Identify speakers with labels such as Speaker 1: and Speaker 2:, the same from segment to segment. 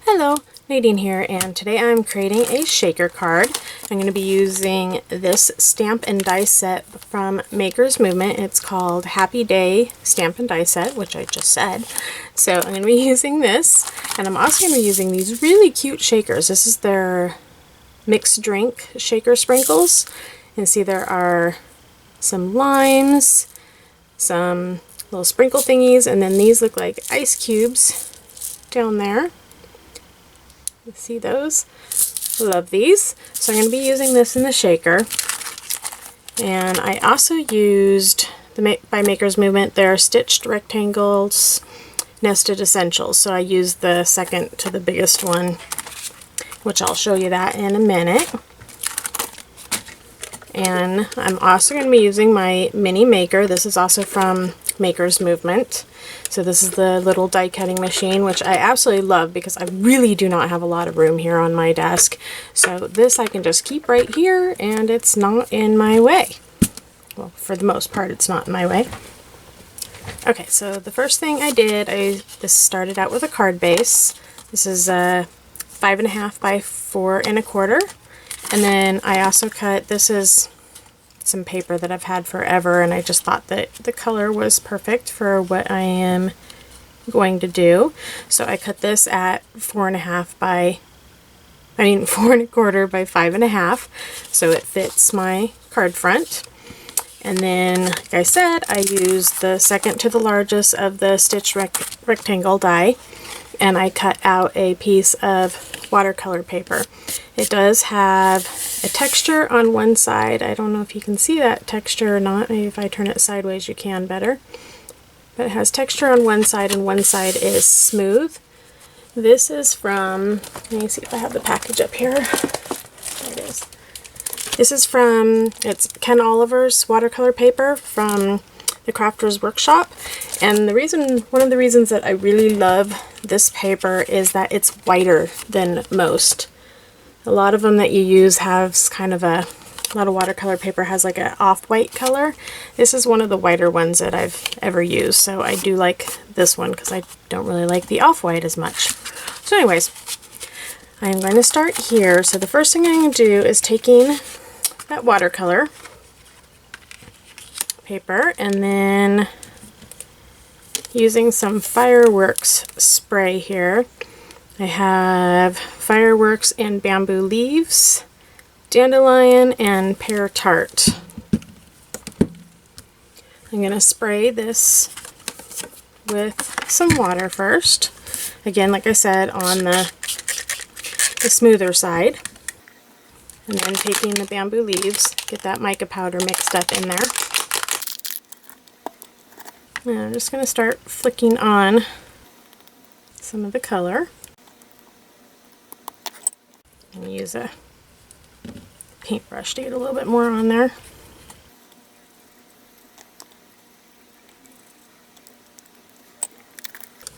Speaker 1: Hello, Nadine here, and today I'm creating a shaker card. I'm going to be using this stamp and die set from Maker's Movement. It's called Happy Day Stamp and Die Set, which I just said. So I'm going to be using this, and I'm also going to be using these really cute shakers. This is their mixed drink shaker sprinkles. And see, there are some limes, some little sprinkle thingies, and then these look like ice cubes down there. See those? Love these. So I'm going to be using this in the shaker. And I also used by Maker's Movement their stitched rectangles nested essentials. So I used the second to the biggest one, which I'll show you that in a minute. And I'm also going to be using my miniMaker. This is also from Maker's Movement. So this is the little die cutting machine, which I absolutely love because I really do not have a lot of room here on my desk. So this I can just keep right here and it's not in my way. Well, for the most part, it's not in my way. Okay, so the first thing I did, this started out with a card base. This is 5.5 by 4 1/4. And then I also cut, this is some paper that I've had forever, and I just thought that the color was perfect for what I am going to do. So I cut this at 4.5 by 4 1/4 by 5.5, so it fits my card front. And then, like I said, I used the second to the largest of the stitched rectangle die, and I cut out a piece of watercolor paper. It does have a texture on one side. I don't know if you can see that texture or not. Maybe if I turn it sideways you can better. But it has texture on one side and one side is smooth. This is from, let me see if I have the package up here. There it is. This is from, it's Ken Oliver's watercolor paper from the Crafter's Workshop. And one of the reasons that I really love this paper is that it's whiter than most. A lot of them that you use have kind of a lot of watercolor paper has like an off-white color. This is one of the whiter ones that I've ever used, so I do like this one because I don't really like the off-white as much. So anyways, I'm going to start here. So the first thing I'm going to do is taking that watercolor paper and then using some fireworks spray here. I have fireworks and bamboo leaves, dandelion, and pear tart. I'm going to spray this with some water first. Again, like I said, on the smoother side. And then taking the bamboo leaves, get that mica powder mixed up in there. And I'm just going to start flicking on some of the color. I'm going to use a paintbrush to get a little bit more on there.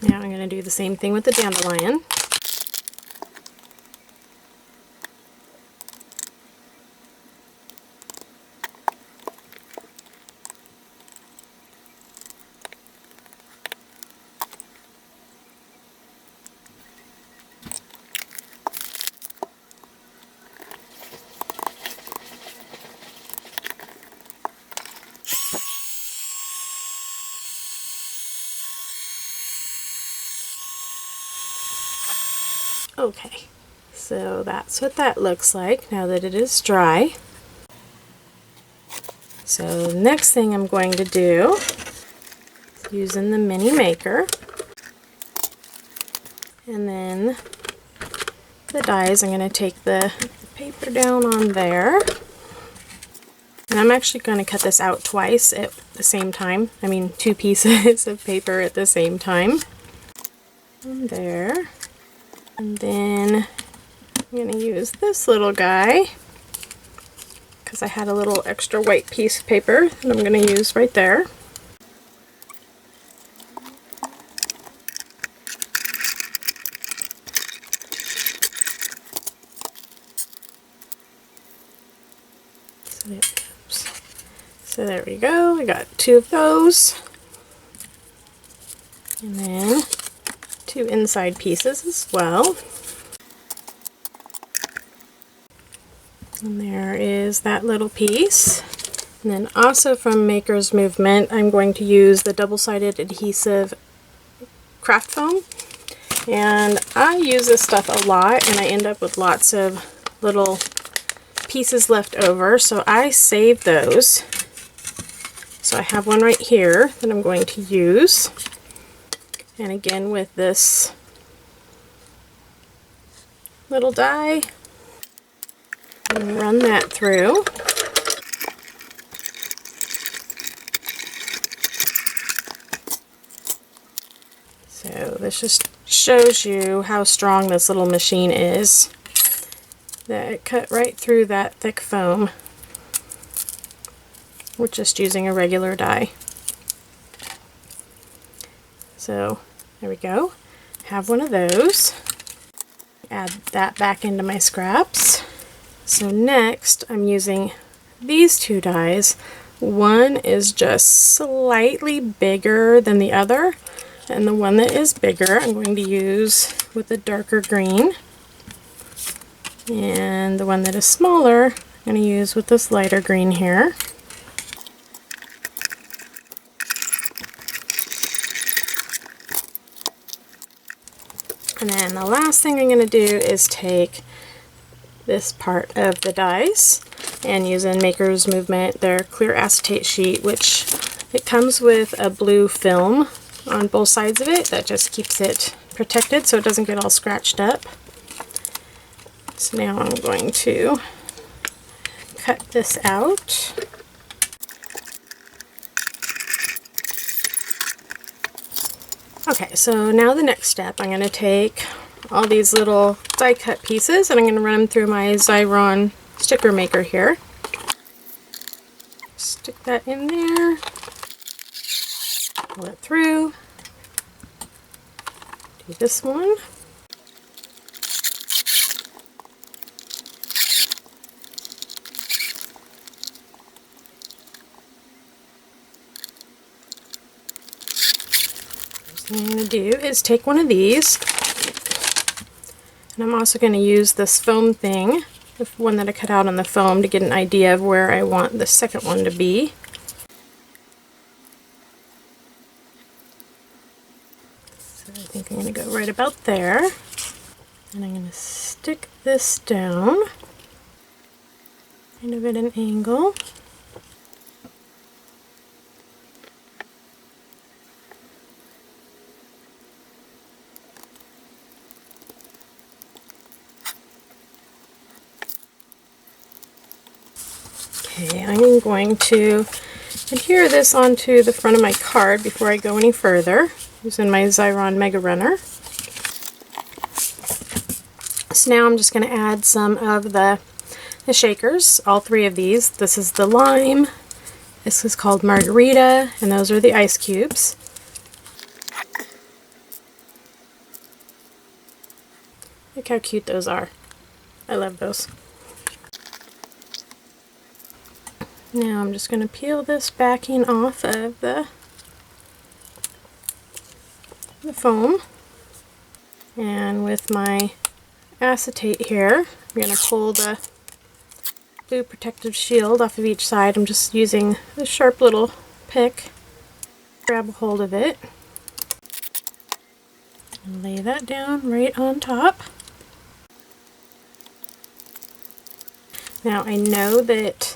Speaker 1: Now I'm going to do the same thing with the dandelion. Okay, so that's what that looks like now that it is dry. So the next thing I'm going to do is using the miniMaker, and then the dies, I'm going to take the paper down on there, and I'm actually going to cut this out twice at the same time. I mean, 2 pieces of paper at the same time. And there. And then I'm going to use this little guy because I had a little extra white piece of paper that I'm going to use right there. So there we go. I got 2 of those. And then two inside pieces as well. And there is that little piece. And then also from Maker's Movement, I'm going to use the double-sided adhesive craft foam. And I use this stuff a lot, and I end up with lots of little pieces left over, so I save those. So I have one right here that I'm going to use. And again with this little die, and run that through. So this just shows you how strong this little machine is. That it cut right through that thick foam. We're just using a regular die. So there we go. Have one of those. Add that back into my scraps. So next I'm using these two dies. One is just slightly bigger than the other, and the one that is bigger I'm going to use with the darker green, and the one that is smaller I'm going to use with this lighter green here. And then the last thing I'm going to do is take this part of the dies and use in Maker's Movement their clear acetate sheet, which it comes with a blue film on both sides of it that just keeps it protected so it doesn't get all scratched up. So now I'm going to cut this out. Okay, so now the next step, I'm going to take all these little die cut pieces and I'm going to run them through my Xyron sticker maker here. Stick that in there, pull it through, do this one. What I'm going to do is take one of these, and I'm also going to use this foam thing, the one that I cut out on the foam, to get an idea of where I want the second one to be. So I think I'm going to go right about there, and I'm going to stick this down, kind of at an angle. Okay, I'm going to adhere this onto the front of my card before I go any further, using my Xyron Mega Runner. So now I'm just going to add some of the shakers, all three of these. This is the lime, this is called margarita, and those are the ice cubes. Look how cute those are. I love those. Now I'm just going to peel this backing off of the foam, and with my acetate here I'm going to pull the blue protective shield off of each side. I'm just using the sharp little pick, grab a hold of it, and lay that down right on top. Now I know that,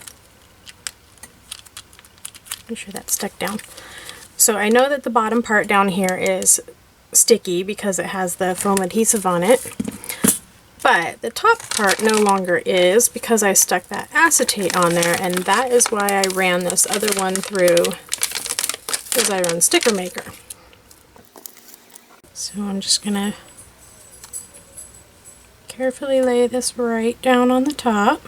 Speaker 1: make sure that's stuck down. So I know that the bottom part down here is sticky because it has the foam adhesive on it, but the top part no longer is because I stuck that acetate on there, and that is why I ran this other one through the Xyron sticker maker. So I'm just gonna carefully lay this right down on the top.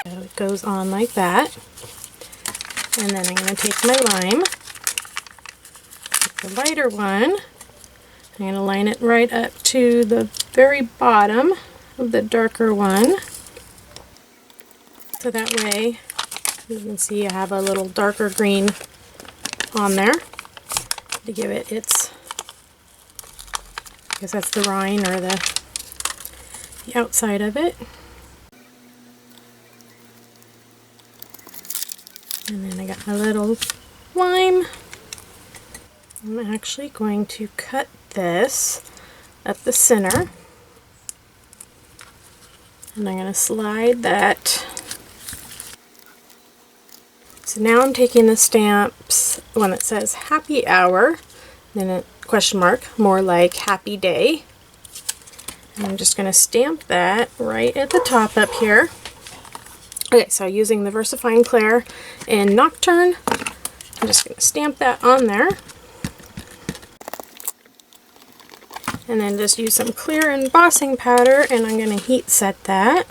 Speaker 1: So it goes on like that, and then I'm going to take my lime, take the lighter one, I'm going to line it right up to the very bottom of the darker one, so that way you can see I have a little darker green on there to give it its, I guess that's the rind or the outside of it. And then I got my little lime. I'm actually going to cut this at the center. And I'm going to slide that. So now I'm taking the stamps, one that says happy hour, then a question mark, more like happy day. And I'm just going to stamp that right at the top up here. Okay, so using the VersaFine Clair in Nocturne, I'm just going to stamp that on there. And then just use some clear embossing powder, and I'm going to heat set that.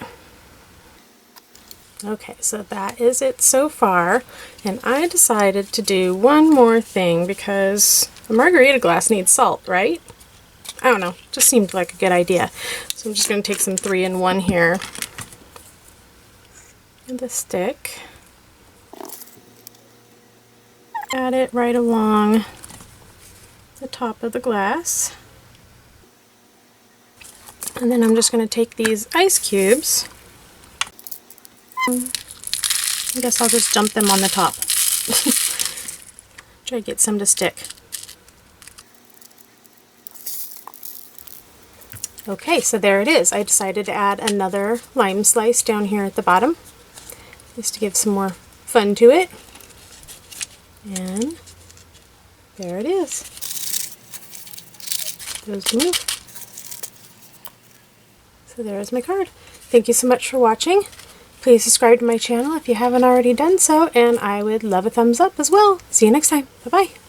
Speaker 1: Okay, so that is it so far, and I decided to do one more thing because a margarita glass needs salt, right? I don't know, just seemed like a good idea. So I'm just going to take some 3-in-1 here and the stick, add it right along the top of the glass. And then I'm just going to take these ice cubes. I guess I'll just dump them on the top. Try to get some to stick. Okay, so there it is. I decided to add another lime slice down here at the bottom, just to give some more fun to it. And there it is. Goes to move. So there's my card. Thank you so much for watching. Please subscribe to my channel if you haven't already done so, and I would love a thumbs up as well. See you next time. Bye-bye.